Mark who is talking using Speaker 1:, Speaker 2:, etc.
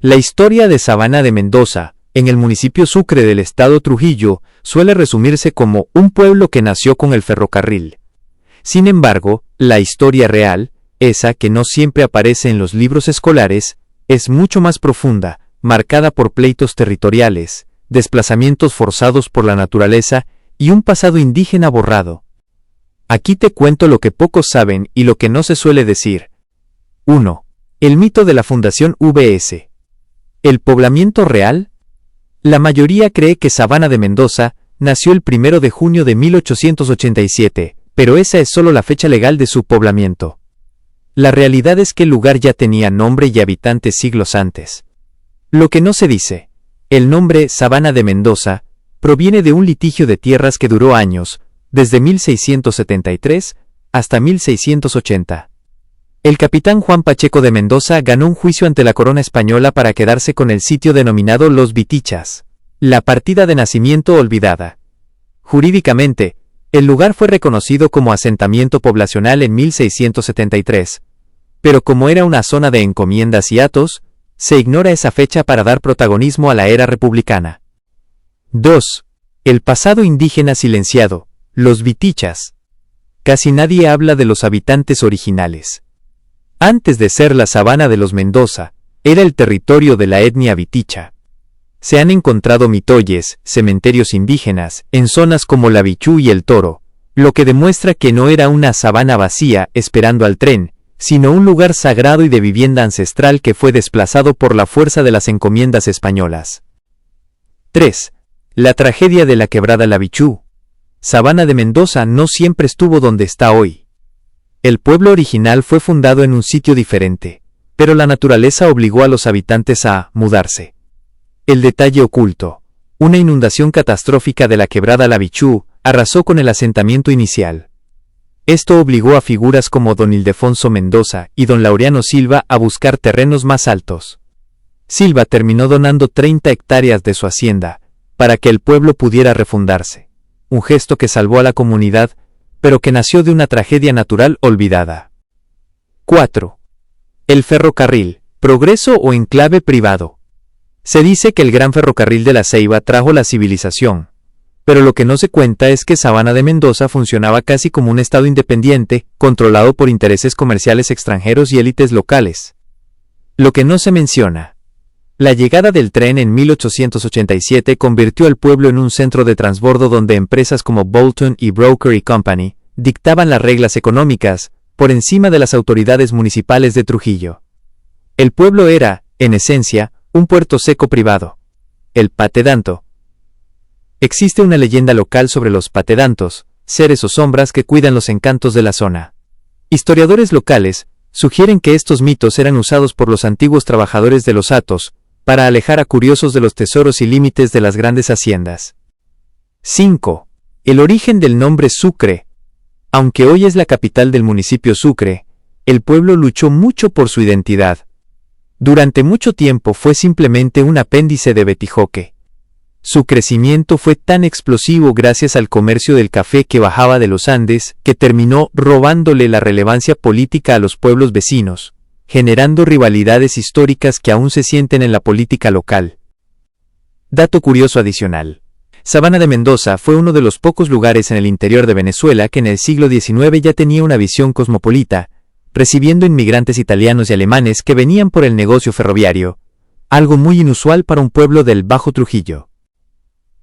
Speaker 1: La historia de Sabana de Mendoza, en el municipio Sucre del estado Trujillo, suele resumirse como un pueblo que nació con el ferrocarril. Sin embargo, la historia real, esa que no siempre aparece en los libros escolares, es mucho más profunda, marcada por pleitos territoriales, desplazamientos forzados por la naturaleza y un pasado indígena borrado. Aquí te cuento lo que pocos saben y lo que no se suele decir. 1. El mito de la Fundación VS. ¿El poblamiento real? La mayoría cree que Sabana de Mendoza nació el 1 de junio de 1887, pero esa es solo la fecha legal de su poblamiento. La realidad es que el lugar ya tenía nombre y habitantes siglos antes. Lo que no se dice, el nombre Sabana de Mendoza, proviene de un litigio de tierras que duró años, desde 1673 hasta 1680. El capitán Juan Pacheco de Mendoza ganó un juicio ante la corona española para quedarse con el sitio denominado Los Vitichas, la partida de nacimiento olvidada. Jurídicamente, el lugar fue reconocido como asentamiento poblacional en 1673, pero como era una zona de encomiendas y hatos, se ignora esa fecha para dar protagonismo a la era republicana. 2. El pasado indígena silenciado, los Vitichas. Casi nadie habla de los habitantes originales. Antes de ser la Sabana de los Mendoza, era el territorio de la etnia Viticha. Se han encontrado mitoyes, cementerios indígenas, en zonas como la Bichú y el Toro, lo que demuestra que no era una sabana vacía esperando al tren, sino un lugar sagrado y de vivienda ancestral que fue desplazado por la fuerza de las encomiendas españolas. 3. La tragedia de la quebrada La Bichú. Sabana de Mendoza no siempre estuvo donde está hoy. El pueblo original fue fundado en un sitio diferente, pero la naturaleza obligó a los habitantes a mudarse. El detalle oculto, una inundación catastrófica de la quebrada La Bichú, arrasó con el asentamiento inicial. Esto obligó a figuras como don Ildefonso Mendoza y don Laureano Silva a buscar terrenos más altos. Silva terminó donando 30 hectáreas de su hacienda, para que el pueblo pudiera refundarse, un gesto que salvó a la comunidad, pero que nació de una tragedia natural olvidada. 4. El ferrocarril, progreso o enclave privado. Se dice que el gran ferrocarril de la Ceiba trajo la civilización, pero lo que no se cuenta es que Sabana de Mendoza funcionaba casi como un estado independiente, controlado por intereses comerciales extranjeros y élites locales. Lo que no se menciona. La llegada del tren en 1887 convirtió al pueblo en un centro de transbordo donde empresas como Bolton y Broker Company dictaban las reglas económicas, por encima de las autoridades municipales de Trujillo. El pueblo era, en esencia, un puerto seco privado. El patedanto. Existe una leyenda local sobre los patedantos, seres o sombras que cuidan los encantos de la zona. Historiadores locales sugieren que estos mitos eran usados por los antiguos trabajadores de los hatos, para alejar a curiosos de los tesoros y límites de las grandes haciendas. 5. El origen del nombre Sucre. Aunque hoy es la capital del municipio Sucre, el pueblo luchó mucho por su identidad. Durante mucho tiempo fue simplemente un apéndice de Betijoque. Su crecimiento fue tan explosivo gracias al comercio del café que bajaba de los Andes, que terminó robándole la relevancia política a los pueblos vecinos, generando rivalidades históricas que aún se sienten en la política local. Dato curioso adicional. Sabana de Mendoza fue uno de los pocos lugares en el interior de Venezuela que en el siglo XIX ya tenía una visión cosmopolita, recibiendo inmigrantes italianos y alemanes que venían por el negocio ferroviario, algo muy inusual para un pueblo del Bajo Trujillo.